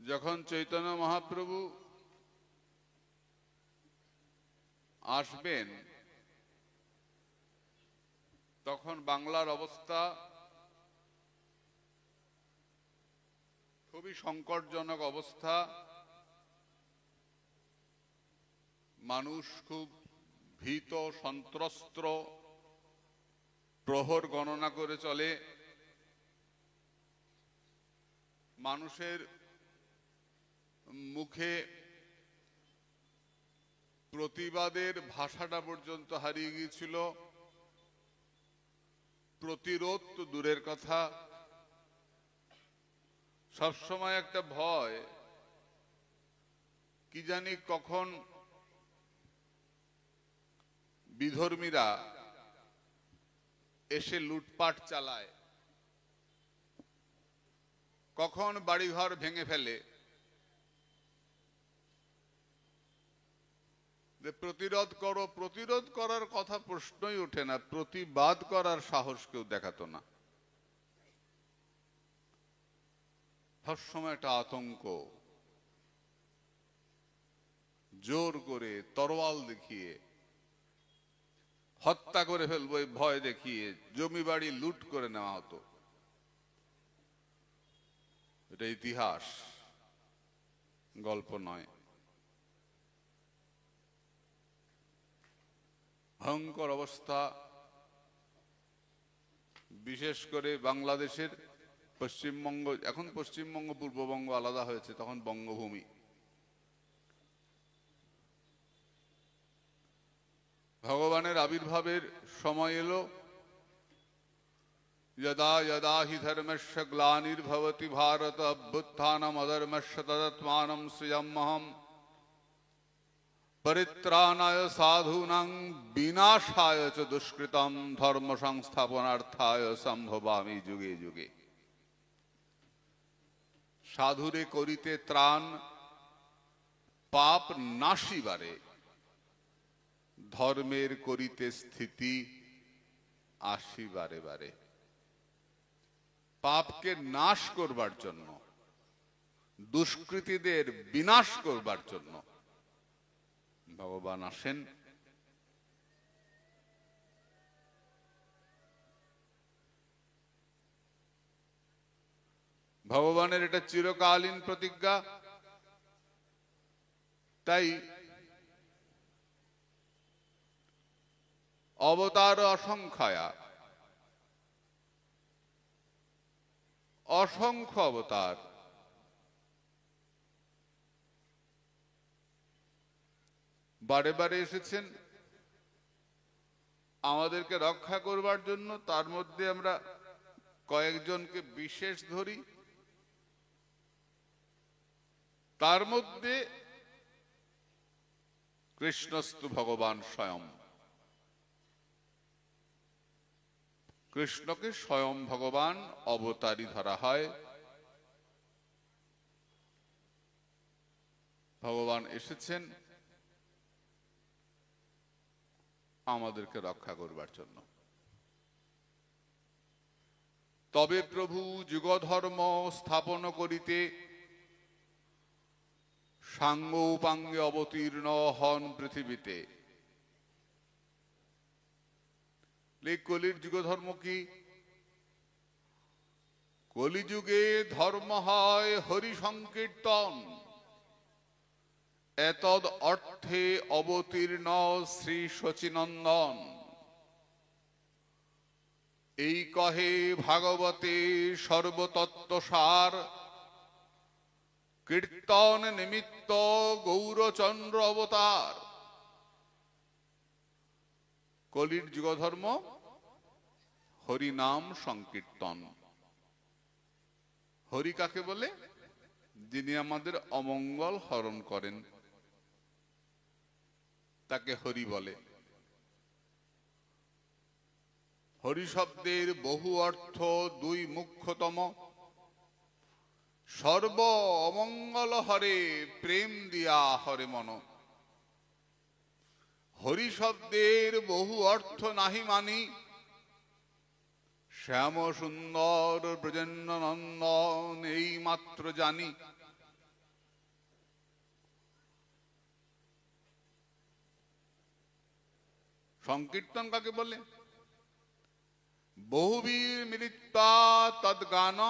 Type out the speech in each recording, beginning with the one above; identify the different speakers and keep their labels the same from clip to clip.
Speaker 1: যখন চৈতন্য মহাপ্রভু আসবেন তখন বাংলার অবস্থা খুবই সংকটজনক অবস্থা। মানুষ খুব ভীত সন্ত্রস্ত, প্রহর গণনা করে চলে। মানুষের মুখে প্রতিবাদের ভাষাটা পর্যন্ত হারিয়ে গিয়েছিল। প্রতিরোধ তো দূরের কথা, সবসময় একটা ভয়, কি জানি কখন বিধর্মীরা এসে লুটপাট চালায়, কখন বাড়িঘর ভেঙে ফেলে। প্রতিরোধ করো, প্রতিরোধ করার কথা প্রশ্নই ওঠে না, প্রতিবাদ করার সাহস কেউ দেখাতো না। সবসময় একটা আতঙ্ক, জোর করে তরোয়াল দেখিয়ে হত্যা করে ফেলবো এই ভয় দেখিয়ে জমি বাড়ি লুট করে নেওয়া হতো। এটা ইতিহাস, গল্প নয়। ভয়ঙ্কর অবস্থা, বিশেষ করে বাংলাদেশের পশ্চিমবঙ্গ, এখন পশ্চিমবঙ্গ পূর্ববঙ্গ আলাদা হয়েছে, তখন বঙ্গভূমি। ভগবানের আবির্ভাবের সময় এলো। यदा यदा हि धर्मस्य ग्लानिर्भवति भारत अभ्युत्थानम् अधर्मस्य तदात्मानं सृजाम्यहम् परित्राणाय साधूनां विनाशाय च दुष्कृतं धर्म संस्थापनार्थाय संभवामि जुगे जुगे। साधुरे करिते त्राण पाप नाशिबारे, धर्मेर करिते स्थिति आशिबारे बारे। পাপকে নাশ করবার জন্য, দুষ্কৃতীদের বিনাশ করবার জন্য ভগবান আসেন। ভগবানের এটা চিরকালীন প্রতিজ্ঞা। তাই অবতার অসংখ্যা, অসংখ্য অবতার, বারে বারে এসেছেন আমাদেরকে রক্ষা করবার জন্য। তার মধ্যে আমরা কয়েকজনকে বিশেষ ধরি। তার মধ্যে কৃষ্ণস্তু ভগবান স্বয়ং। কৃষ্ণকে স্বয়ং ভগবান অবতারী ধরা হয়। ভগবান এসেছেন আমাদেরকে রক্ষা করবার জন্য। তবে প্রভু যুগধর্ম স্থাপন করিতে সাঙ্গ উপাঙ্গে অবতীর্ণ হন পৃথিবীতে। কলির যুগ ধর্ম কি? কলিযুগে ধর্ম হয় হরি সংকীর্তন, এতদ অর্থে অবতীর্ণ শ্রী শচীনন্দন। এই কহে ভাগবতে সর্বতত্ত্বসার, কীর্তন নিমিত্ত গৌরচন্দ্র অবতার। কলির যুগ ধর্ম হরি নাম সংকীর্তন। হরি কাকে বলে? যিনি আমাদের অমঙ্গল হরণ করেন, তাকে হরি বলে। হরি শব্দের বহু অর্থ, দুই মুখ্যতম। সর্ব অমঙ্গল হরে প্রেম দিয়া হরে মন। হরি শব্দের বহু অর্থ নাহি মানি, শ্যাম সুন্দর ব্রজেন্দ্র নন্দন এই মাত্র জানি। সংকীর্তন কাকে বলে? বহুবীর মিলিত্বা তদ্গান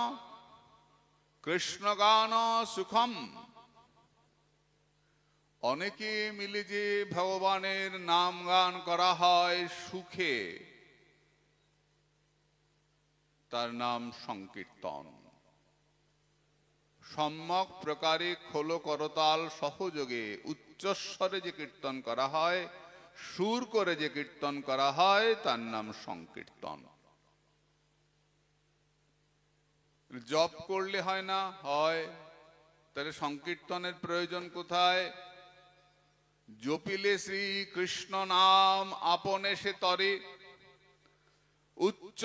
Speaker 1: কৃষ্ণ গান সুখম। অনেকে মিলে যে ভগবানের নাম গান করা হয় সুখে, তার নাম সংকীর্তন। সম্যক প্রকারে খোল করতাল সহযোগে উচ্চস্বরে যে কীর্তন করা হয়, সুর করে যে কীর্তন করা হয়, তার নাম সংকীর্তন। জপ করলে হয় না? হয়। তাহলে সংকীর্তনের প্রয়োজন কোথায়? জপিলে শ্রী কৃষ্ণ নাম আপনে সে তরে, উচ্চ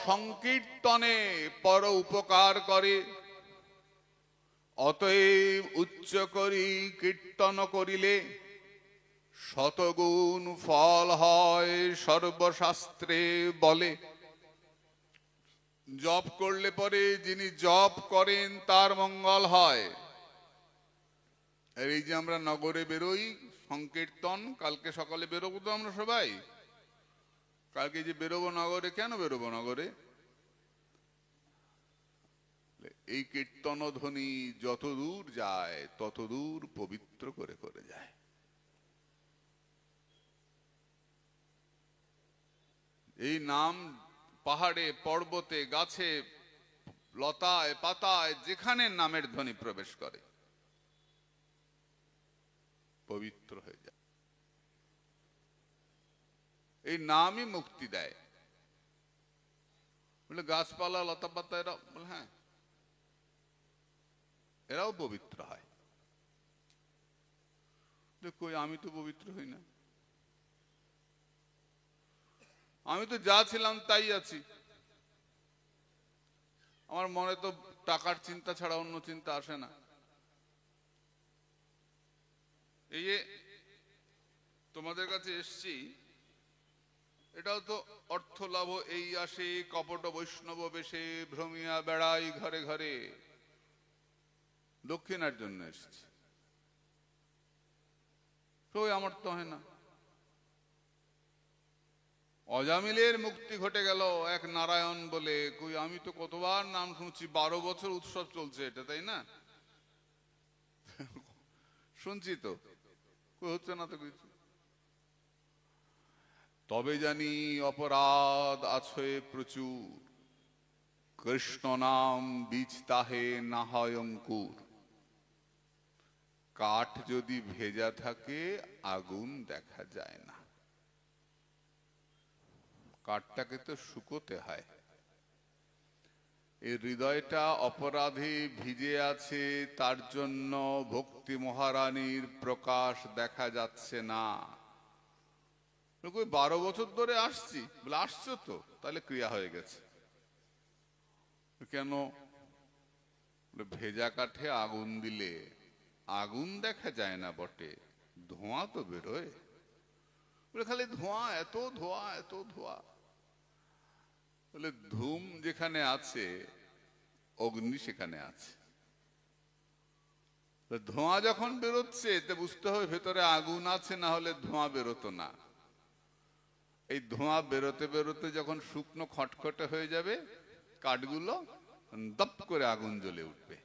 Speaker 1: সংকীর্তনে পর উপকার করে। অতএব উচ্চ করি কীর্তন করিলে শতগুণ ফল হয় সর্বশাস্ত্রে বলে। জপ করলে পরে যিনি জপ করেন তার মঙ্গল হয়। এই যে আমরা নগরে বেরোই সংকীর্তন, কালকে সকালে বেরোবো তো আমরা সবাই। কালকে যে বেরোবো নগরে, কেন বেরোবো নগরে? এই কীর্তন ধ্বনি যত দূর যায় তত দূর পবিত্র করে করে যায়। এই নাম পাহাড়ে, পর্বতে, গাছে, লতায়, পাতায়, যেখানে নামের ধ্বনি প্রবেশ করে পবিত্র হয়ে যায়। এই নামই মুক্তি দেয়। বলে গাছপালা, লতা পাতা এরা, বলে হ্যাঁ, এরাও পবিত্র হয়। কই, আমি তো পবিত্র হই না। আমি তো যা ছিলাম তাই আছি। আমার মনে তো টাকার চিন্তা ছাড়া অন্য চিন্তা আসে না। এই যে তোমাদের কাছে এসছি, এটাও তো অর্থ লাভ এই আসে, কপট বৈষ্ণব বেশে ভ্রমিয়া বেড়াই ঘরে ঘরে, দক্ষিণার জন্য এসছি। তো আমার তো হয় না। অজামিলের মুক্তি ঘটে গেল এক নারায়ণ বলে। কই, আমি তো কতবার নাম শুনছি, 12 বছর উৎসব চলছে এটা, তাই না? শুনছি তো, হচ্ছে না তো কিছু। তবে জানি অপরাধ আছে প্রচুর, কৃষ্ণ নাম বীজ তাহে না হয় অঙ্কুর। কাঠ যদি ভেজা থাকে আগুন দেখা যায় না, কাঠটাকে তো শুকোতে হয়। এই হৃদয়টা অপরাধে ভিজে আছে, তার জন্য ভক্তি মহারানীর প্রকাশ দেখা যাচ্ছে না। 12 বছর ধরে আসছি, বলে আসছো তো, তাহলে ক্রিয়া হয়ে গেছে। কেন? ভেজা কাঠে আগুন দিলে আগুন দেখা যায় না বটে, ধোঁয়া তো বেরোয়। বলে খালি ধোঁয়া, এত ধোঁয়া, এত ধোঁয়া। বলে ধূম যেখানে আছে অগ্নি সেখানে আছে। ধোঁয়া যখন বেরোচ্ছে তে বুঝতে হবে ভেতরে আগুন আছে, না হলে ধোঁয়া বেরোতো না। এই ধোঁয়া বেরোতে বেরোতে যখন শুকনো খটখটে হয়ে যাবে, কাঠগুলো দপ করে আগুন জ্বলে উঠবে।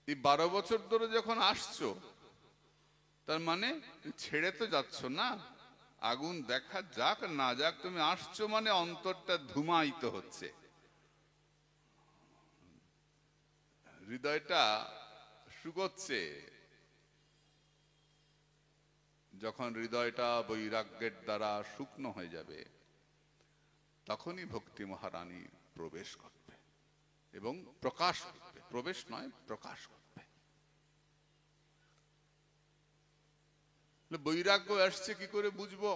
Speaker 1: এই 12 বছর ধরে যখন আসছো, তার মানে ছেড়ে তো যাচ্ছ না। আগুন দেখা যাক না যাক, তুমি আসছো মানে অন্তরটা ধুমায়িত হচ্ছে, হৃদয়টা শুকোচ্ছে। যখন হৃদয়টা বৈরাগ্যের দ্বারা শুকনো হয়ে যাবে, তখনই ভক্তি মহারানী প্রবেশ করবে এবং প্রকাশ করবে। প্রবেশ নয়, প্রকাশ করবে। বৈরাগ্য আসছে কি করে বুঝবো?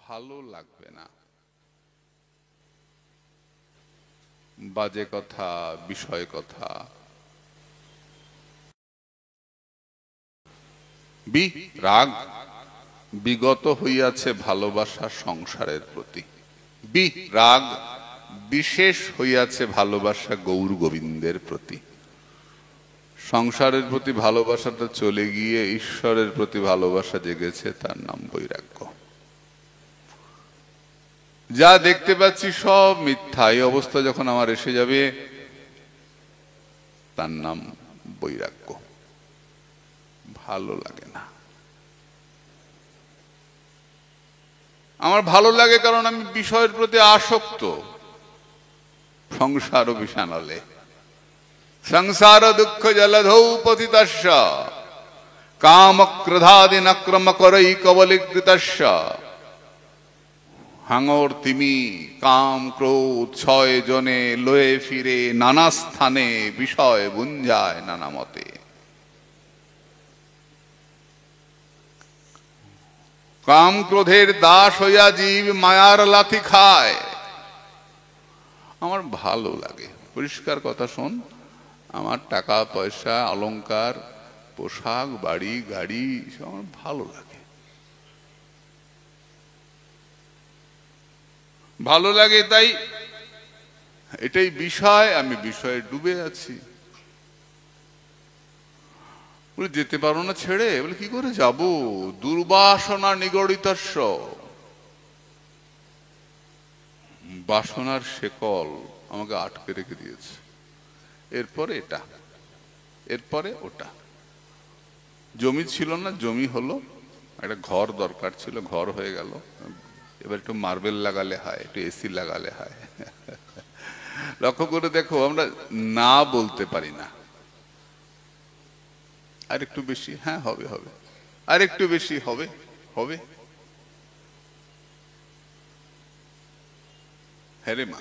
Speaker 1: ভালো লাগবে না, বাজে কথা, বিষয় কথা। রাগ বিগত হইয়াছে ভালোবাসা সংসারের প্রতি। রাগ বিশেষ হইয়াছে ভালোবাসা গৌর গোবিন্দের প্রতি। সংসারের প্রতি ভালোবাসাটা চলে গিয়ে ঈশ্বরের প্রতি ভালোবাসা জেগেছে, তার নাম বৈরাগ্য। যা দেখতে পাচ্ছি সব মিথ্যা, এই অবস্থা যখন আমার এসে যাবে, তার নাম বৈরাগ্য। ভালো লাগে না। আমার ভালো লাগে কারণ আমি বিষয়ের প্রতি আসক্ত। সংসার বিষানলে সংসার দুঃখ জলধৌ পতিতস্য কাম ক্রোধাদি নক্রম করৈ কবলীকৃতস্য। হাঙর তিমি কাম ক্রোধ ছয় জনে লয়ে ফিরে নানা স্থানে বিষয় বুঞ্জায় নানা মতে। কাম ক্রোধের দাস হইয়া জীব মায়ার লাথি খায়। আমার ভালো লাগে, পরিষ্কার কথা শোন, আমার টাকা পয়সা অলংকার পোশাক বাড়ি গাড়ি আমার ভালো লাগে, ভালো লাগে। তাই এটাই বিষয়, আমি বিষয়ে ডুবে আছি। বলে যেতে পারো না ছেড়ে? বলে কি করে যাব? দুর্বাসনা নিগড়িতস্য, বাসনার শেকল আমাকে আটকে রেখে দিয়েছে। এরপরে এটা, এরপরে ওটা। জমি ছিল না, জমি হলো। একটা ঘর দরকার ছিল, ঘর হয়ে গেল। এবার একটু মার্বেল লাগালে হয়, একটু এসি লাগালে হয়। লক্ষ্য করে দেখো, আমরা না বলতে পারি না। আর একটু বেশি, হ্যাঁ হবে হবে, আর একটু বেশি হবে হবে। হ্যাঁ রে মা,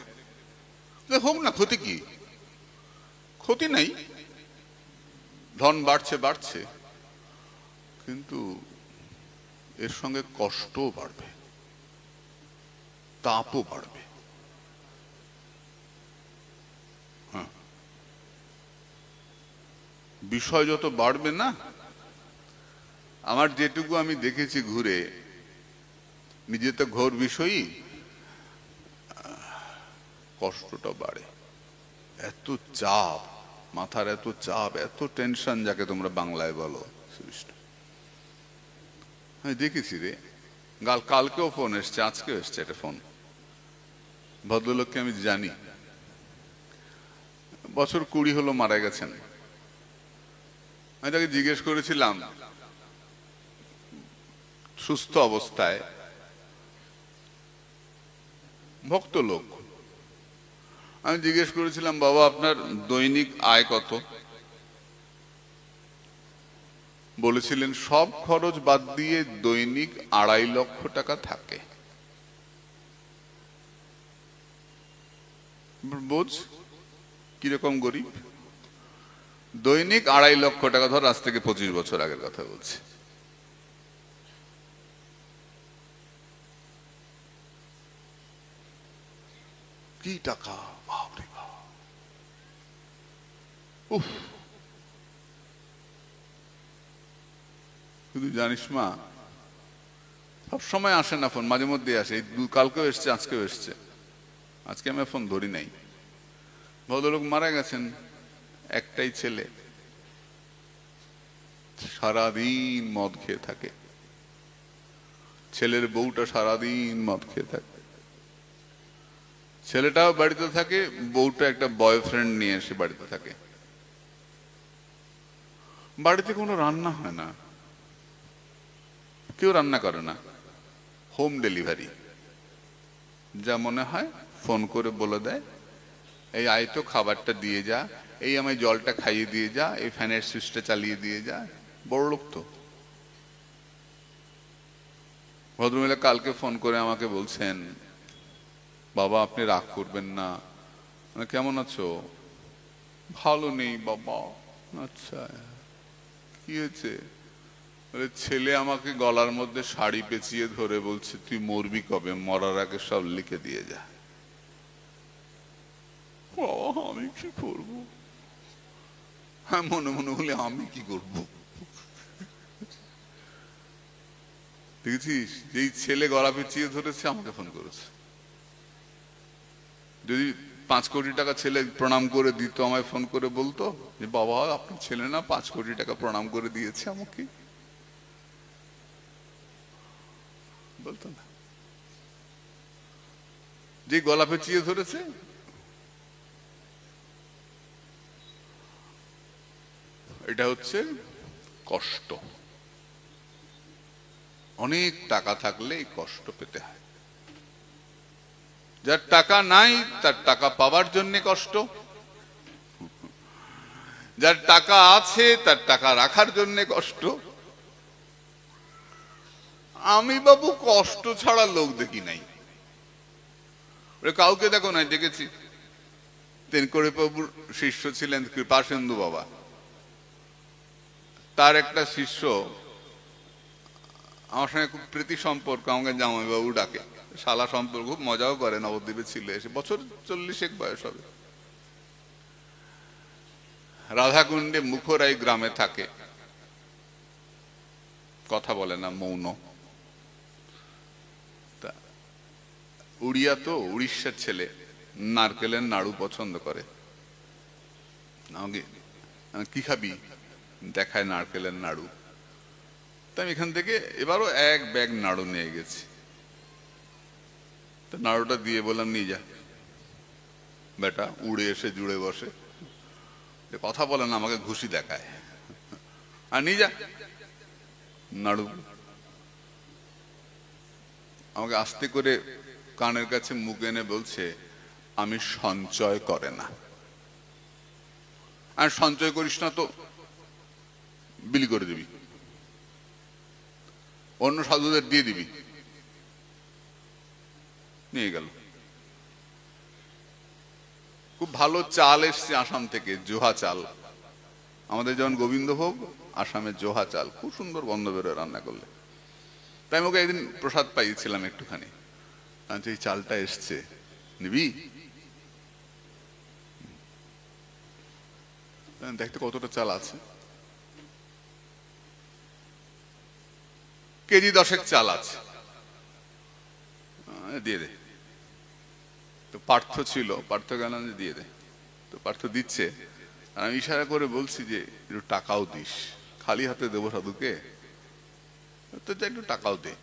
Speaker 1: হোক না, ক্ষতি কি? ক্ষতি নাই, ধন বাড়ছে বাড়ছে, কিন্তু এর সঙ্গে কষ্টও বাড়বে, তাপও বাড়বে। হ্যাঁ, বিষয় যত বাড়বে না, আমার যেটুকু আমি দেখেছি ঘুরে, নিজে তো ঘোর বিষয়ই, কষ্টটা বাড়ে। এত চাপ, মাথার এত চাপ, এত টেনশন, যাকে তোমরা বাংলায় বলো, আমি দেখেছি রে। কালকেও ফোন এসছে, আজকেও এসছে একটা ফোন। ভদ্রলোককে আমি জানি, বছর 20 হলো মারা গেছেন। আমি তাকে জিজ্ঞেস করেছিলাম সুস্থ অবস্থায়, ভক্ত লোক, আমি জিজ্ঞেস করেছিলাম, বাবা আপনার দৈনিক আয় কত? বলেছিলেন সব খরচ বাদ দিয়ে দৈনিক 2.5 লক্ষ টাকা থাকে। বোঝ কিরকম গরিব। দৈনিক 2.5 লক্ষ টাকা, ধর আজ থেকে 25 বছর আগের কথা বলছি। কি টাকা, বাপরে বাপ। উফ, কিন্তু জানিস মা, সব সময় আসে না ফোন, মাঝে মধ্যে আসে। কালকেও এসছে, আজকেও এসছে। আজকে আমি ফোন ধরি নাই। ভদ্রলোক মারা গেছেন, একটাই ছেলে, সারাদিন মদ খেয়ে থাকে। ছেলের বউটা সারাদিন মদ খেয়ে থাকে। ছেলেটাও বাড়িতে থাকে, বউটা একটা বয়ফ্রেন্ড নিয়ে এসে বাড়িতে থাকে। বাড়িতে কোনো রান্না হয় না, কেউ রান্না করে না, হোম ডেলিভারি। যা মনে হয় ফোন করে বলে দেয়, এই আয় তো খাবারটা দিয়ে যা, এই আমায় জলটা খাইয়ে দিয়ে যা, এই ফ্যানের সুইচটা চালিয়ে দিয়ে যা। বড় লোক তো। ভদ্রমহিলা কালকে ফোন করে আমাকে বলছেন, বাবা আপনি রাগ করবেন না, কেমন আছো? ভালো নেই বাবা। আচ্ছা, কি হয়েছে? ছেলে আমাকে গলার মধ্যে শাড়ি পেঁচিয়ে ধরে বলছে, তুই মরবি কবে? মরার আগে সব লিখে দিয়ে যা। আমি কি করব? হ্যাঁ, মনে মনে বলে আমি কি করব? দেখেছিস, যেই ছেলে গলা পেঁচিয়ে ধরেছে আমাকে ফোন করেছে। যদি 5 কোটি টাকা ছেলে প্রণাম করে দিত, আমায় ফোন করে বলতো যে বাবা আপনার ছেলে না 5 কোটি টাকা প্রণাম করে দিয়েছে আমাকে, বলতো না? যে গলা পেঁচিয়ে ধরেছে, এটা হচ্ছে কষ্ট। অনেক টাকা থাকলে এই কষ্ট পেতে হয়। যার টাকা নাই তার টাকা পাওয়ার জন্য কষ্ট, যার টাকা আছে তার টাকা রাখার জন্য কষ্ট। আমি বাবু কষ্ট ছাড়া লোক দেখি নাই। কাউকে দেখো নাই, দেখেছি তেনকড়ে বাবুর শিষ্য ছিলেন কৃপাসেন্দু বাবা। তার একটা শিষ্য আমার সঙ্গে খুব প্রীতি সম্পর্ক, আমাকে জামাইবাবু ডাকে, শালা সম্পর্ক, খুব মজাও করে। নবদ্বীপে ছিল, এসে বছর 40 বয়স হবে। রাধাকুণ্ডে মুখরাই গ্রামে থাকে, কথা বলে না, মৌন। উড়িয়া তো, উড়িষ্যার ছেলে, নারকেলের নাড়ু পছন্দ করে। আমাকে কি খাবি, দেখায় নারকেলের নাড়ু। তাই আমি এখান থেকে এবারও 1 ব্যাগ নাড়ু নিয়ে গেছি। তো নাড়ুটা দিয়ে বললাম নিয়ে যা বেটা। উড়ে এসে জুড়ে বসে, কথা বলে না, আমাকে ঘুষি দেখায়, আর নিয়ে যা নাড়ু। আমাকে আস্তে করে কানের কাছে মুখ এনে বলছে আমি সঞ্চয় করে না। আর সঞ্চয় করিস না তো বিলি করে দিবি, অন্য সাধুদের দিয়ে দিবি। নিয়ে গেল। খুব ভালো চাল এসছে আসাম থেকে, জোহা চাল। আমাদের যেমন গোবিন্দভোগ, আসামের জোহা চাল, খুব সুন্দর গন্ধ বেরোয় রান্না করলে। তাই আমাকে একদিন প্রসাদ পাইয়েছিলাম একটুখানি। এই চালটা এসছে, নিবি? দেখতে কতটা চাল আছে, কেজি 10 চাল আছে, দিয়ে দে। তো পার্থ ছিল, পার্থ গেলাম যে দিয়ে দে। তো পার্থ দিচ্ছে, আর আমি ইশারা করে বলছি যে একটু টাকাও দিস, খালি হাতে দেবো সাধুকে, তো একটু টাকাও দে,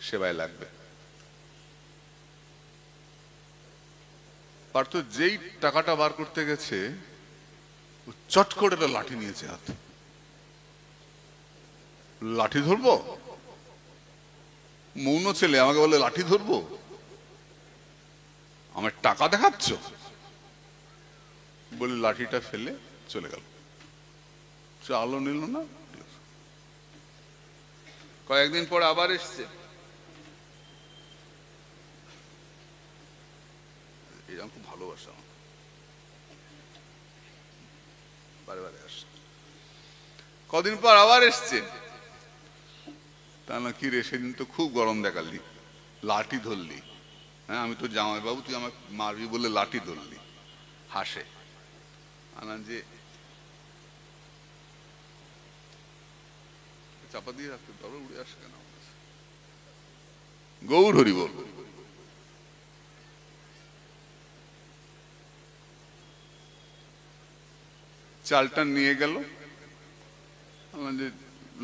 Speaker 1: সেবায় লাগবে। পার্থ যেই টাকাটা বার করতে গেছে, চট করে একটা লাঠি নিয়েছে হাতে। লাঠি ধরবো? মৌন ছেলে আমাকে বলে লাঠি ধরবো, আমার টাকা দেখাচ্ছ বলে লাঠিটা ফেলে চলে গেল। চালও নিল না। কয়েকদিন পর আবার এসছে, এরকম খুব ভালোবাসা, বারে বারে আসছে। কদিন পর আবার এসছে, তা না কি রে সেদিন তো খুব গরম দেখালি, লাঠি ধরলি। হ্যাঁ আমি তো জামাই বাবু, তুই আমাকে মারবি বলে লাঠি ধরলি। হাসে। আনা যে চাপা দিয়ে রাখতে পারো, উড়ে আসে কেন? গৌর হরি বল। চালটা নিয়ে গেল, যে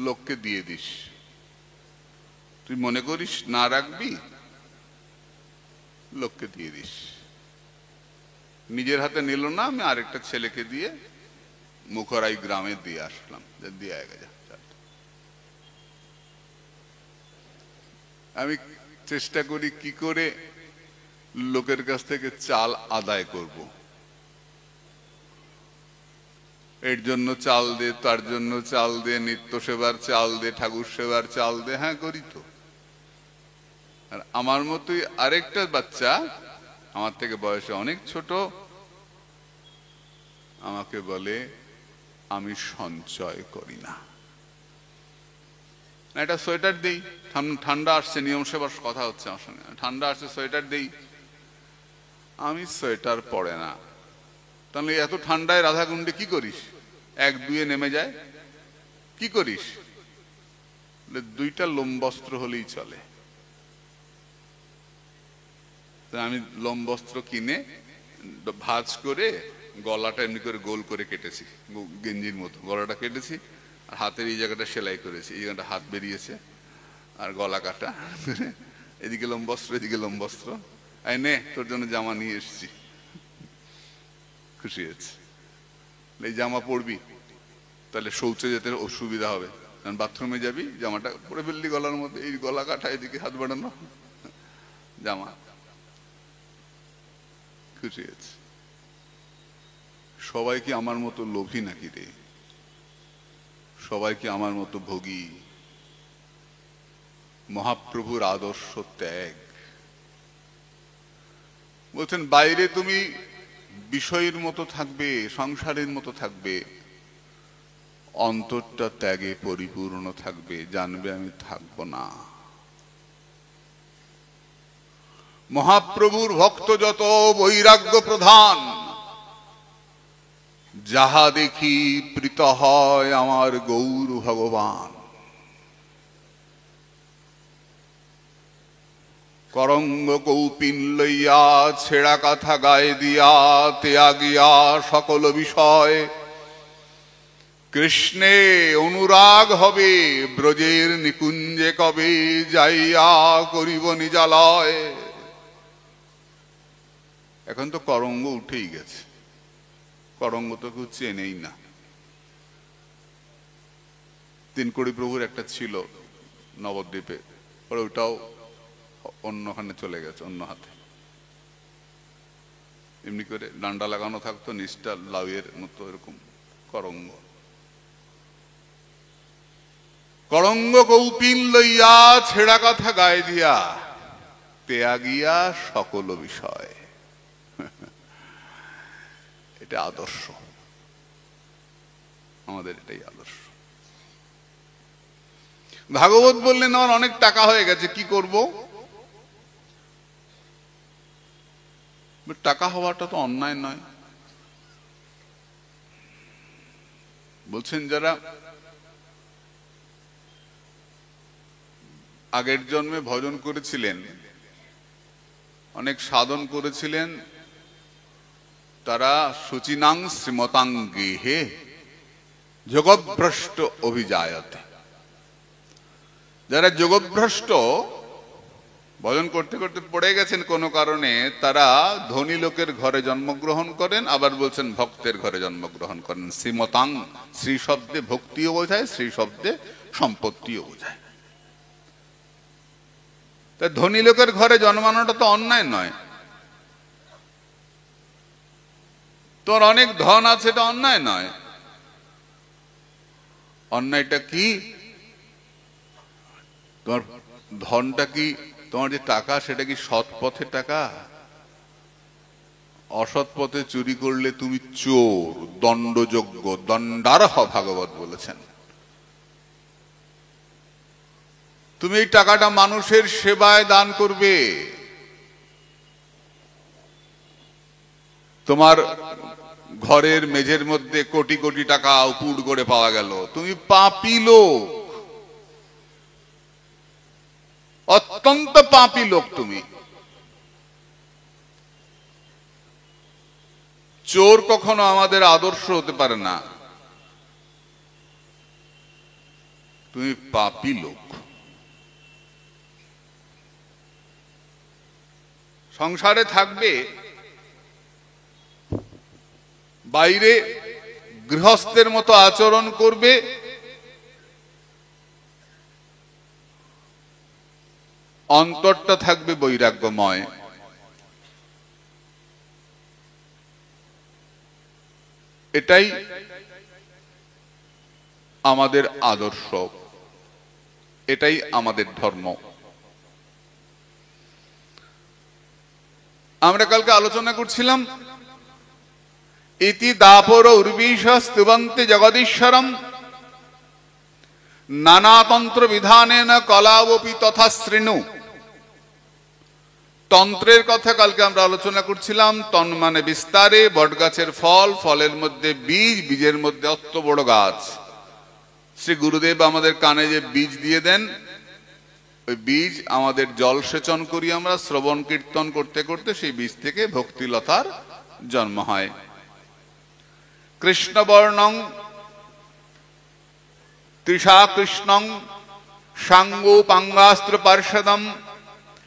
Speaker 1: লোককে দিয়ে দিস, তুই মনে করিস না রাখবি, লোককে দিয়ে দিস। নিজের হাতে নিল না, আমি আরেকটা ছেলেকে দিয়ে মুখরাই গ্রামে দিয়ে আসলাম, দিয়ে গেছে। আমি চেষ্টা করি কি করে লোকের কাছ থেকে চাল আদায় করব। এর জন্য চাল দে, তার জন্য চাল দে, নিত্য সেবার চাল দে, ঠাকুর সেবার চাল দে, হ্যাঁ করি তো। আর আমার মতোই আরেকটা বাচ্চা, আমার থেকে বয়সে অনেক ছোট, আমাকে বলে আমি সঞ্চয় করি না। একটা সোয়েটার দেই, ঠান্ডা আসছে, নিয়ম সেবার কথা হচ্ছে আমার সঙ্গে, ঠান্ডা আসছে সোয়েটার দেই, আমি সোয়েটার পরে না। তাহলে এত ঠান্ডায় রাধাকুণ্ডে কি করিস? 1-2 নেমে যায়, কি করিস? 2টা লোমবস্ত্র হলেই চলে। আমি লোমবস্ত্র কিনে ভাঁজ করে গলাটা এমনি করে গোল করে কেটেছি, গেঞ্জির মতো গলাটা কেটেছি, আর হাতের এই জায়গাটা সেলাই করেছি, এই জায়গাটা হাত বেরিয়েছে আর গলা কাটা, এদিকে লম্বস্ত্র এদিকে লম্বস্ত্র, এই নে তোর জন্য জামা নিয়ে এসছি। খুশি হয়েছে, এই জামা পরবি তাহলে শৌচে যেতে অসুবিধা হবে, কারণ বাথরুমে যাবি জামাটা পরে ফেললি গলার মধ্যে, এই গলা কাটা এদিকে হাত বাড়ানো জামা। খুশি হয়েছে। সবাই কি আমার মতো লোভী নাকি রে? সবাই কি আমার মতো ভোগী? মহাপ্রভুর আদর্শ ত্যাগ। বলছেন বাইরে তুমি বিষয়ের মতো থাকবে, সংসারের মতো থাকবে, অন্তরটা ত্যাগে পরিপূর্ণ থাকবে, জানবে আমি থাকবো না। মহাপ্রভুর ভক্ত যত বৈরাগ্য প্রধান, যাহা দেখি প্রীত হয় আমার গৌর ভগবান। করঙ্গ কৌপিন লইয়া ছেঁড়া কথা গায়ে দিয়া ত্যাগিয়া সকল বিষয়, কৃষ্ণে অনুরাগ হবে ব্রজের নিকুঞ্জে কবে যাইয়া করিব নিজালয়। এখন তো করঙ্গ উঠেই গেছে, করঙ্গ তো কেউ চেনেই না। তিনকড়ি প্রভুর একটা ছিল নবদ্বীপে, পরে ওটাও অন্যখানে চলে গেছে, অন্য হাতে। এমনি করে ডান্ডা লাগানো থাকতো, নিচটা লাউয়ের মতো এরকম করঙ্গ। করঙ্গ কৌপিন লইয়া ছেঁড়া কথা গায়ে দিয়া ত্যাগিয়া সকল বিষয়। এটা আদর্শ, আমাদের এটাই আদর্শ। ভাগবত বললেন আমার অনেক টাকা হয়ে গেছে, কি করব? টাকা হওয়াটা তো অন্যায় নয়। বলছেন যারা আগের জন্মে ভজন করেছিলেন, অনেক সাধন করেছিলেন, তারা শুচিনাং শ্রীমতাং গেহে যোগভ্রষ্ট অভিজায়তে। যারা যোগভ্রষ্ট, ভজন করতে করতে পড়ে গেছেন কোনো কারণে, তারা ধনী লোকের ঘরে জন্মগ্রহণ করেন, আবার বলছেন ভক্তের ঘরে জন্মগ্রহণ করেন। শ্রীমতাং, শ্রী শব্দে ভক্তিও বোঝায়, শ্রী শব্দে সম্পত্তিও বোঝায়। তা ধনী লোকের ঘরে জন্মানোটা তো অন্যায় নয়। তোর অনেক ধন আছে, এটা অন্যায় নয়। অন্যায়টা কি? তোমার ধনটা কি, তোমার যে টাকা সেটা কি সৎ পথে টাকা? অসৎ পথে চুরি করলে তুমি চোর, দণ্ডযোগ্য, দণ্ডারহ ভাগবত বলেছেন। তুমি এই টাকাটা মানুষের সেবায় দান করবে। তোমার ঘরের মেঝের মধ্যে কোটি কোটি টাকা উপুড় করে পাওয়া গেল, তুমি পাপী লোক, অত্যন্ত পাপী লোক তুমি। চোর কখনো আমাদের আদর্শ হতে পারে না, তুমি পাপী লোক। সংসারে থাকবে, বাইরে গৃহস্থের মতো আচরণ করবে, অন্তরটা থাকবে বৈরাগ্যময়। এটাই আমাদের আদর্শ, এটাই আমাদের ধর্ম। আমরা কালকে আলোচনা করছিলাম, ইতি দাপর উর্বিশ স্তুবন্তি জগদীশ্বরম নানাতন্ত্র বিধানেন কলাবপি তথা শৃণু। তন্ত্রের কথা কালকে আমরা আলোচনা করছিলাম। তন মানে বিস্তারে, বটগাছের ফল, ফলের মধ্যে বীজ, বীজের মধ্যে অত বড় গাছ। শ্রী গুরুদেব আমাদের কানে যে বীজ দিয়ে দেন, ওই বীজ আমাদের জল সেচন করি আমরা শ্রবণ কীর্তন করতে করতে, সেই বীজ থেকে ভক্তিলতার জন্ম হয়। কৃষ্ণবর্ণং তৃষা কৃষ্ণং সাঙ্গোপাঙ্গাস্ত্র পার্ষদম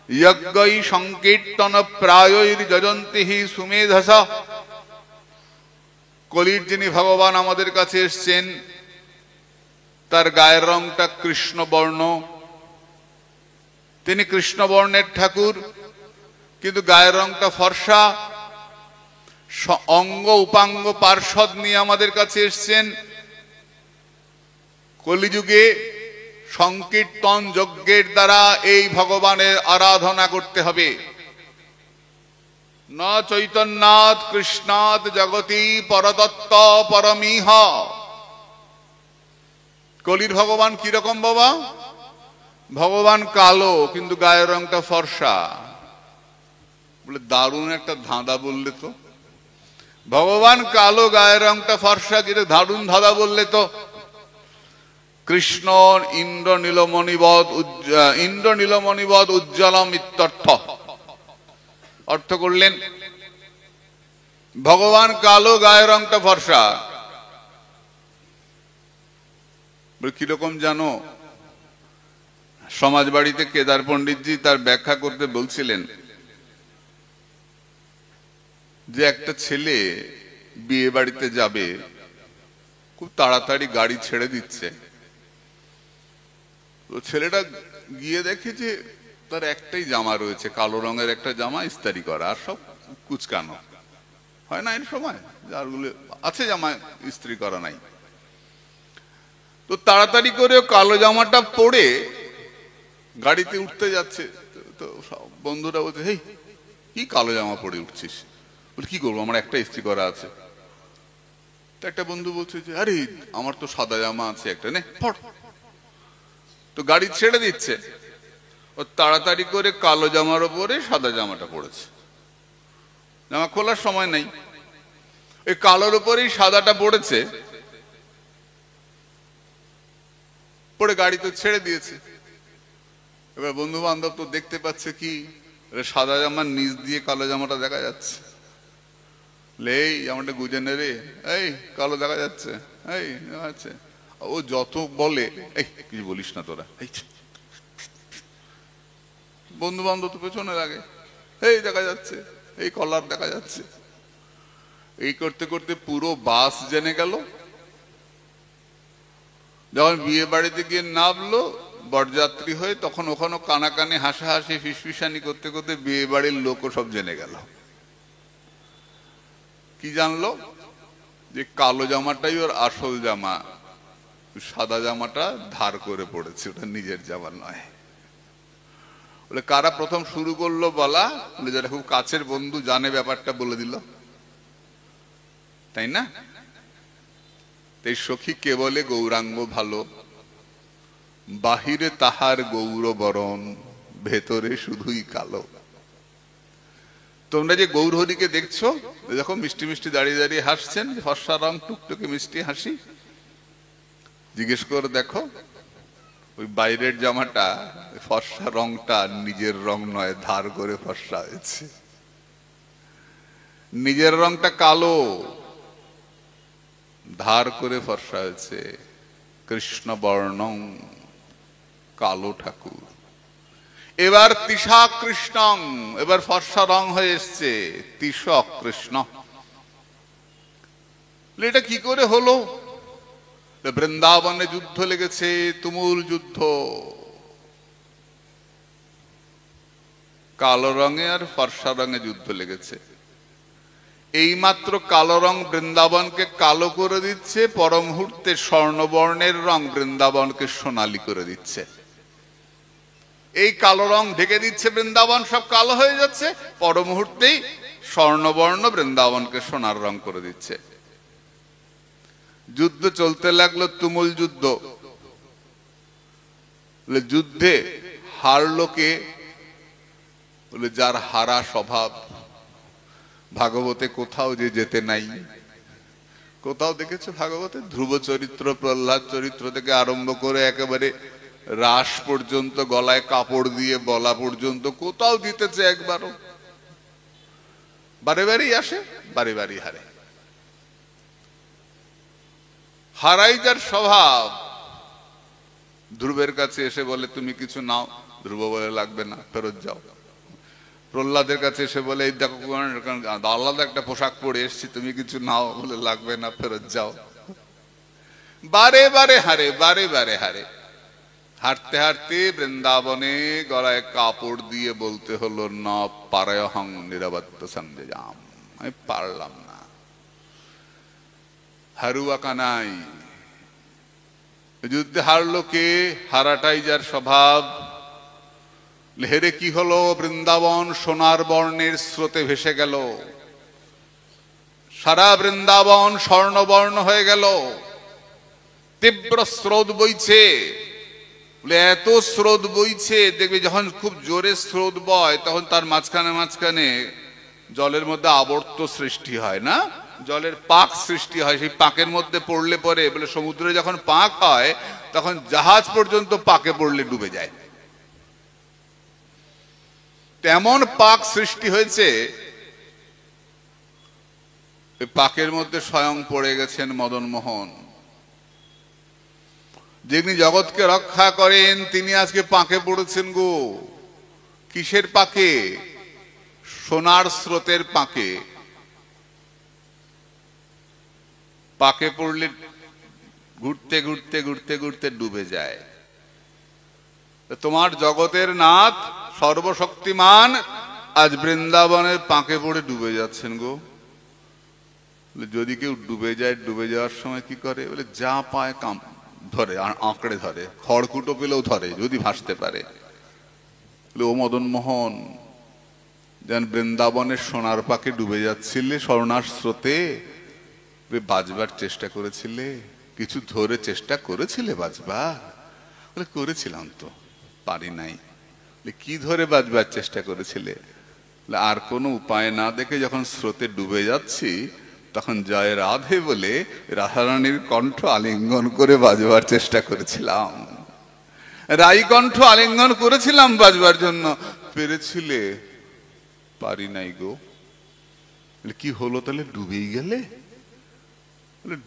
Speaker 1: যজ্ঞৈ সংকীর্তন প্রায়ৈর যজন্তি সুমেধস। কলির যিনি ভগবান আমাদের কাছে এসছেন, তার গায়ের রংটা কৃষ্ণবর্ণ। তিনি কৃষ্ণবর্ণের ঠাকুর, কিন্তু গায়ের রংটা ফর্সা। অঙ্গ উপাঙ্গ পার্ষদ নিয়ে আমাদের কাছে এসছেন। কলিযুগে সংকীর্তন যজ্ঞের দ্বারা এই ভগবানের আরাধনা করতে হবে। ন চৈতন্যাৎ কৃষ্ণাৎ জগতি পরতত্ত্ব পরমিহ। কলির ভগবান কিরকম বাবা? ভগবান কালো, কিন্তু গায়ের রংটা ফর্সা। বলে দারুণ একটা ধাঁধা বললে তো। ভগবান কালো, গায়ের রংটা ফর্সা, কিন্তু দারুণ ধাঁধা বললে তো। কৃষ্ণ ইন্দ্রনীলমণিবৎ উজ্জ্বলম ইত্যর্থ। অর্থ করলেন ভগবান কালো, গায়ের রংটা ফর্সা। কিরকম জানো? সমাজবাড়িতে কেদার পণ্ডিতজি তার ব্যাখ্যা করতে বলছিলেন যে একটা ছেলে বিয়ে বাড়িতে যাবে, খুব তাড়াতাড়ি গাড়ি ছেড়ে দিচ্ছে। তো ছেলেটা গিয়ে দেখে যে তার একটাই জামা রয়েছে, কালো রঙের একটা জামা, ইস্তারি করা, আর সব কুচকানো। হয় না এর সময় যারগুলো আছে জামা ইস্ত্রি করা নাই। তো তাড়াতাড়ি করে কালো জামাটা পরে গাড়িতে উঠতে যাচ্ছে। তো বন্ধুরা বলছে, হেই কি কালো জামা পরে উঠছিস? বলে কি করবো, আমার একটা ইস্ত্রি করা আছে। তো একটা বন্ধু বলছে যে আরে আমার তো সাদা জামা আছে একটা, নে পড়। তো গাড়ি ছেড়ে দিচ্ছে, ও তাড়াতাড়ি করে কালো জামার উপরে সাদা জামাটা পড়েছে। জামা খোলার সময় নেই, ওই কালোর উপরেই সাদাটা পড়েছে, পড়ে গাড়ি তো ছেড়ে দিয়েছে। এবার বন্ধু বান্ধব তো দেখতে পাচ্ছে কি সাদা জামার নিচ দিয়ে কালো জামাটা দেখা যাচ্ছে। এই জামাটা গুজে নে রে, এই কালো দেখা যাচ্ছে, এই আছে। ও যত বলে এই কিছু বলিস না তোরা, বন্ধু বান্ধব তো পেছনে লাগে, এই দেখা যাচ্ছে, এই কলার দেখা যাচ্ছে। এই করতে করতে পুরো বাস জেনে গেল। যখন বিয়ে বাড়িতে গিয়ে নামলো বরযাত্রী হয়ে, তখন ওখানে কানাকানি হাসাহাসি ফিসফিসানি করতে করতে বিয়ে বাড়ির লোকও সব জেনে গেল। কি জানলো? যে কালো জামাটাই ওর আসল জামা, সাদা জামাটা ধার করে পড়েছে, ওটা নিজের জামা নয়। বলে কারা প্রথম শুরু করলো বলা? বলে যারা খুব কাছের বন্ধু জানে ব্যাপারটা বলে দিল, তাই না? তাই সখী কে বলে গৌরাঙ্গ ভালো, বাহিরে তাহার গৌরবরণ, ভেতরে শুধুই কালো। তোমরা যে গৌরহরিকে দেখছো, দেখো মিষ্টি মিষ্টি দাঁড়িয়ে দাঁড়িয়ে হাসছেন, ফর্সা রং, টুকটুকে মিষ্টি হাসি। জিজ্ঞেস করে দেখো ওই বাইরের জামাটা, ফর্সা রংটা নিজের রং নয়, ধার করে ফর্সা হয়েছে। নিজের রংটা কালো, ধার করে ফর্সা হয়েছে। কৃষ্ণ বর্ণং, কালো ঠাকুর। এবার তিসা কৃষ্ণং, এবার ফর্সা রং হয়ে এসছে, তিসক কৃষ্ণ। এটা কি করে হলো? বৃন্দাবনে যুদ্ধ লেগেছে, তুমুল যুদ্ধ। কালো রঙে আর ফর্সা রঙে যুদ্ধ লেগেছে। এইমাত্র কালো রং বৃন্দাবনকে কালো করে দিচ্ছে, পর মুহূর্তে স্বর্ণবর্ণের রং বৃন্দাবনকে সোনালী করে দিচ্ছে। এই কালো রং ঢেকে দিচ্ছে বৃন্দাবন, সব কালো হয়ে যাচ্ছে, পর মুহূর্তেই স্বর্ণবর্ণ বৃন্দাবনকে সোনার রং করে দিচ্ছে। যুদ্ধ চলতে লাগলো, তুমুল যুদ্ধ। যুদ্ধে হারলো কে? বলে যার হারা স্বভাব। ভাগবতে কোথাও যে যেতে নাই। কোথাও দেখেছো ভাগবতে? ধ্রুব চরিত্র, প্রহ্লাদ চরিত্র থেকে আরম্ভ করে একেবারে রাস পর্যন্ত, গলায় কাপড় দিয়ে বলা পর্যন্ত কোথাও দিতেছে একবারও? বারে বারেই আসে, বারে বারেই হারে। হারাই যার স্বভাব, ধ্রুবের কাছে এসে বলে তুমি কিছু নাও, ধ্রুব বলে লাগবে না, ফেরত যাও। প্রহ্লাদের কাছে এসে বলে এই দেখো আলাদা একটা পোশাক পরে এসছি, তুমি কিছু নাও, বলে লাগবে না, ফেরত যাও। বারে বারে হারে, বারে বারে হারে। হাঁটতে হাঁটতে বৃন্দাবনে গলায় কাপড় দিয়ে বলতে হলো না পারায়হং নিরবত্ত সঞ্জয়াম, আমি পারলাম না। হারুয়া কানাই, যুদ্ধে হারলো কে? হারাটাই যার স্বভাব। হেরে কি হলো? বৃন্দাবন সোনার বর্ণের স্রোতে ভেসে গেল, সারা বৃন্দাবন স্বর্ণবর্ণ হয়ে গেল। তীব্র স্রোত বইছে, এত স্রোত বইছে, দেখবে যখন খুব জোরে স্রোত বয় তখন তার মাঝখানে মাঝখানে জলের মধ্যে আবর্ত সৃষ্টি হয় না, জলের পাক সৃষ্টি হয়। সেই পাকের মধ্যে পড়লে পরে বলে সমুদ্রে যখন পাক হয় তখন জাহাজ পর্যন্ত পাকে পড়লে ডুবে যায়। তেমন পাক সৃষ্টি হয়েছে, পাকের মধ্যে স্বয়ং পড়ে গেছেন মদন মোহন। যিনি জগৎকে রক্ষা করেন তিনি আজকে পাকে পড়েছেন গো। কিসের পাকে? সোনার স্রোতের পাকে। পাকে পড়লে ঘুরতে ঘুরতে ঘুরতে ঘুরতে ডুবে যায়। তোমার জগতের নাথ সর্বশক্তিমান আজ বৃন্দাবনের পাকে পড়ে ডুবে যাচ্ছেন গো। যদি কেউ ডুবে যায়, ডুবে যাওয়ার সময় কি করে? বলে যা পায় কাম ধরে, আঁকড়ে ধরে, খড়কুটো পেলেও ধরে যদি ভাসতে পারে। ও মদন মোহন, যেন বৃন্দাবনের সোনার পাকে ডুবে যাচ্ছিলে, স্বর্ণার স্রোতে বাঁচবার চেষ্টা করেছিলে, কিছু ধরে চেষ্টা করেছিলে বাঁচবার? বলে করেছিলাম তো, পারি নাই। কি ধরে বাঁচবার চেষ্টা করেছিলে? আর কোনো উপায় না দেখে যখন স্রোতে ডুবে যাচ্ছি তখন জয় রাধে বলে রাধারানীর কণ্ঠ আলিঙ্গন করে বাজবার চেষ্টা করেছিলাম। রাই কণ্ঠ আলিঙ্গন করেছিলাম বাজবার জন্য। পেরেছিলে? পারি নাই গো। কি হলো তাহলে? ডুবেই গেলে?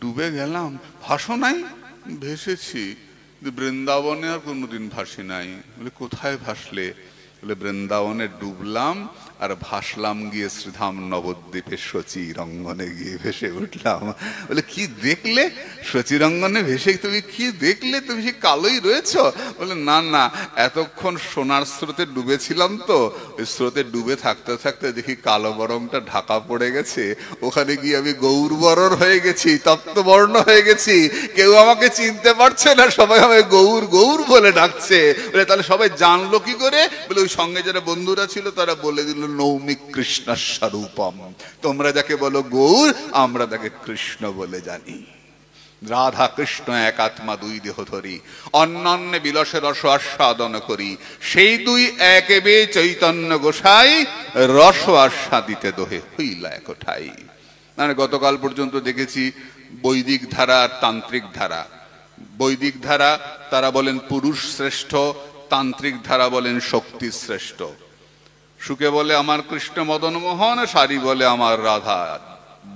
Speaker 1: ডুবে গেলাম, ভাসো নাই? ভেসেছি, বৃন্দাবনে আর কোনোদিন ভাসি নাই। বলে কোথায় ভাসলে? বলে বৃন্দাবনে ডুবলাম আর ভাসলাম গিয়ে শ্রীধাম নবদ্বীপে শচীরঙ্গনে গিয়ে ভেসে উঠলাম। বলে কি দেখলে? শচীরঙ্গনে ভেসে তুমি কি দেখলে? তুমি সে কালোই রয়েছ? বলে না না, এতক্ষণ সোনার স্রোতে ডুবেছিলাম তো, ওই স্রোতে ডুবে থাকতে থাকতে দেখি কালো বরংটা ঢাকা পড়ে গেছে, ওখানে গিয়ে আমি গৌরবরণ হয়ে গেছি, তপ্তবর্ণ হয়ে গেছি, কেউ আমাকে চিনতে পারছে না, সবাই আমাকে গৌর গৌর বলে ডাকছে। বলে তাহলে সবাই জানলো কি করে? বলে ওই সঙ্গে যারা বন্ধুরা ছিল তারা বলে দিল নৌমি কৃষ্ণ স্বরূপম, তোমরা যাকে বলো গৌর আমরা তাকে কৃষ্ণ বলে জানি। রাধা কৃষ্ণ এক আত্মা দুই দেহ ধরি, অন্যান্য বিলাসে রস আস্বাদন করি, সেই দুই একেবে চৈতন্য গোসাই রস আস্বাদিতে দোহে হইলা একঠাই। মানে গতকাল পর্যন্ত দেখেছি বৈদিক ধারা আর তান্ত্রিক ধারা। বৈদিক ধারা তারা বলেন পুরুষ শ্রেষ্ঠ, তান্ত্রিক ধারা বলেন শক্তি শ্রেষ্ঠ। সুখে বলে আমার কৃষ্ণ মদন মোহন, সারি বলে আমার রাধা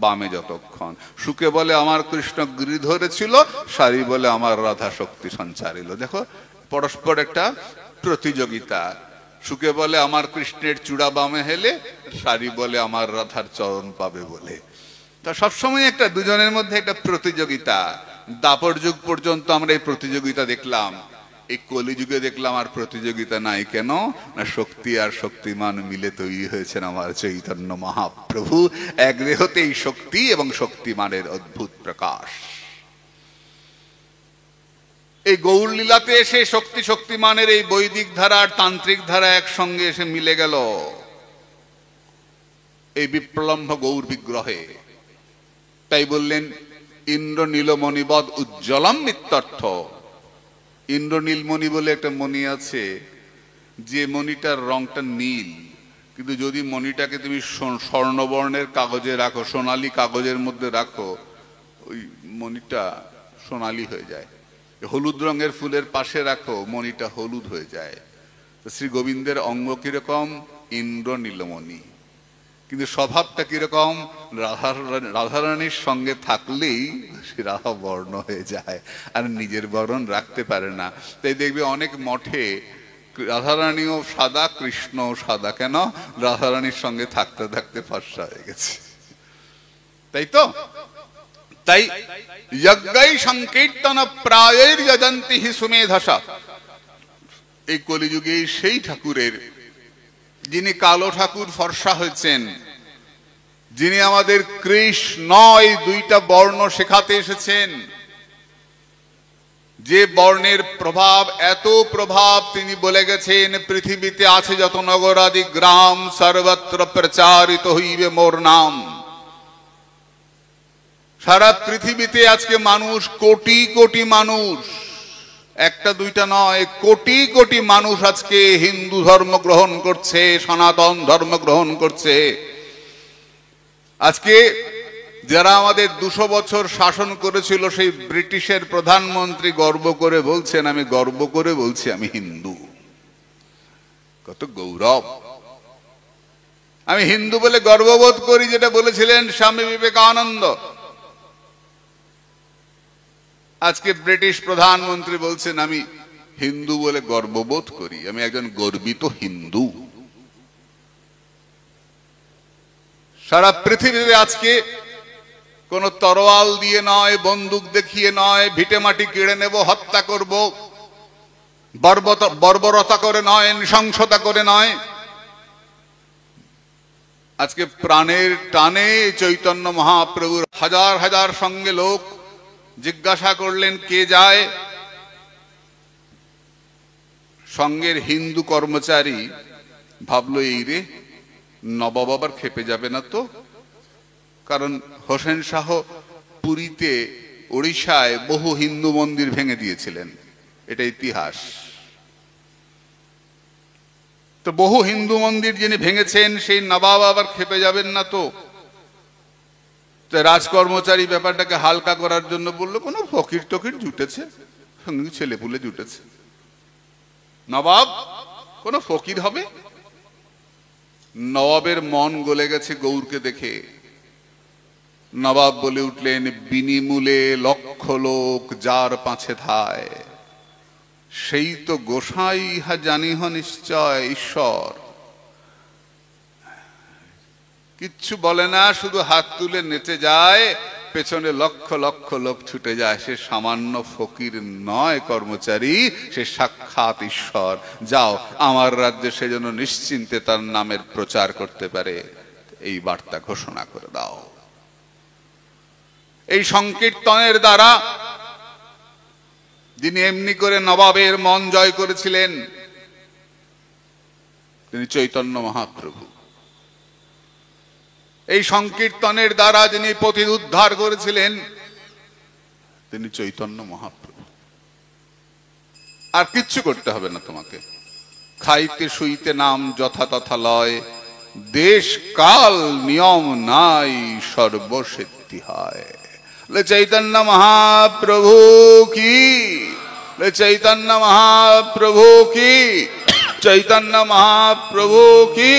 Speaker 1: বামে যতক্ষণ। সুখে বলে আমার কৃষ্ণ গিরি ধরেছিল, সারি বলে আমার রাধা শক্তি সঞ্চারিল। দেখো পরস্পর একটা প্রতিযোগিতা। সুখে বলে আমার কৃষ্ণের চূড়া বামে হেলে, সারি বলে আমার রাধার চরণ পাবে বলে। তা সবসময় একটা দুজনের মধ্যে একটা প্রতিযোগিতা। দাপর যুগ পর্যন্ত আমরা এই প্রতিযোগিতা দেখলাম, এই কলিযুগে দেখলাম আর প্রতিযোগিতা নাই। কেন না শক্তি আর শক্তিমান মিলে তৈরি হয়েছেন আমার চৈতন্য মহাপ্রভু। এক দেহতেই শক্তি এবং শক্তিমানের অদ্ভুত প্রকাশ। এই গৌর লীলাতে এসে শক্তি শক্তিমানের এই বৈদিক ধারা আর তান্ত্রিক ধারা একসঙ্গে এসে মিলে গেল এই বিপ্লম্ভ গৌর বিগ্রহে। তাই বললেন ইন্দ্র নীলমণিবৎ উজ্জ্বলম ইত্যর্থ। ইন্দ্র নীলমণি বলে একটা মণি আছে, যে মণিটার রংটা নীল, কিন্তু যদি মণিটাকে তুমি স্বর্ণবর্ণের কাগজে রাখো, সোনালী কাগজের মধ্যে রাখো, ওই মণিটা সোনালী হয়ে যায়। হলুদ রঙের ফুলের পাশে রাখো, মণিটা হলুদ হয়ে যায়। শ্রী গোবিন্দের অঙ্গ কিরকম? ইন্দ্র নীলমণি। কিন্তু স্বভাবটা কিরকম, রাধারানীর সঙ্গে থাকলেই সে রাধা বর্ণ হয়ে যায়, আর নিজের বর্ণ রাখতে পারে না। তাই দেখবে অনেক মঠে রাধারানীও সাদা, কৃষ্ণও সাদা। কেন? রাধারানীর সঙ্গে থাকতে থাকতে ফর্সা হয়ে গেছে, তাই তো। তাই যজ্ঞৈ সংকীর্তন প্রায়ৈর যজন্তি হি সুমেধসা, এই কলিযুগে সেই ঠাকুরের, যিনি কালো ঠাকুর ফর্সা হয়েছেন, যিনি আমাদের কৃষ্ণ এই দুইটা বর্ণ শেখাতে এসেছেন, যে বর্ণের প্রভাব, এত প্রভাব, তিনি বলে গেছেন পৃথিবীতে আছে যত নগরাদি গ্রাম, সর্বত্র প্রচারিত হইবে মোর নাম। সারা পৃথিবীতে আজকে মানুষ, কোটি কোটি মানুষ, একটা দুইটা নয়, কোটি কোটি মানুষ আজকে হিন্দু ধর্ম গ্রহণ করছে, সনাতন ধর্ম গ্রহণ করছে। আজকে যারা আমাদের 200 বছর শাসন করেছিল, সেই ব্রিটিশের প্রধানমন্ত্রী গর্ব করে বলছেন, আমি গর্ব করে বলছি আমি হিন্দু। কত গৌরব! আমি হিন্দু বলে গর্ববোধ করি, যেটা বলেছিলেন স্বামী বিবেকানন্দ। আজকে ব্রিটিশ প্রধানমন্ত্রী বলছেন আমি হিন্দু বলে গর্ববোধ করি, আমি একজন গর্বিত হিন্দু। সারা পৃথিবীতে আজকে কোন তরোয়াল দিয়ে নয়, বন্দুক দেখিয়ে নয়, ভিটে মাটি কেড়ে নেব, হত্যা করব, বর্বরতা করে নয়, নৃশংসতা করে নয়, আজকে প্রাণের টানে চৈতন্য মহাপ্রভুর হাজার হাজার সঙ্গে লোক জিজ্ঞাসা করলেন কে যায়। সঙ্গের হিন্দু কর্মচারী ভাবলো এই রে, নবাব আবার খেপে যাবে না তো, কারণ হোসেন শাহ পুরীতে, ওড়িশায় বহু হিন্দু মন্দির ভেঙে দিয়েছিলেন, এটা ইতিহাস। তো বহু হিন্দু মন্দির যিনি ভেঙেছেন, সেই নবাব আবার খেপে যাবেন না তো। রাজকর্মচারী ব্যাপারটাকে হালকা করার জন্য বললো কোন ফকির টকির জুটেছে, সঙ্গে ছেলেপুলে জুটেছে, নবাব কোন ফকির হবে? নবাবের মন গলে গেছে গৌরকে দেখে। নবাব বলে উঠলেন, বিনিমূলে লক্ষ লোক যার পাছে ধায়, সেই তো গোসাই ইহা জানিহ নিশ্চয় ঈশ্বর। কিচ্ছু বলে না, শুধু হাত তুলে নেচে যায়, পেছনে লক্ষ লক্ষ লোক ছুটে যায়। সে সামান্য ফকির নয় কর্মচারী, সে সাক্ষাৎ ঈশ্বর। যাও, আমার রাজ্যে সে যেন নিশ্চিন্তে তার নামের প্রচার করতে পারে, এই বার্তা ঘোষণা করে দাও। এই সংকীর্তনের দ্বারা যিনি এমনি করে নবাবের মন জয় করেছিলেন, তিনি চৈতন্য মহাপ্রভু। এই সংকীর্তনের দ্বারা যিনি পথি উদ্ধার করেছিলেন, তিনি চৈতন্য মহাপ্রভু। আর কিচ্ছু করতে হবে না তোমাকে, খাইতে শুইতে নাম যথা তথা লয়, দেশ কাল নিয়ম নাই সর্বসিদ্ধি হয়। চৈতন্য মহাপ্রভু কি, চৈতন্য মহাপ্রভু কি, চৈতন্য মহাপ্রভু কি।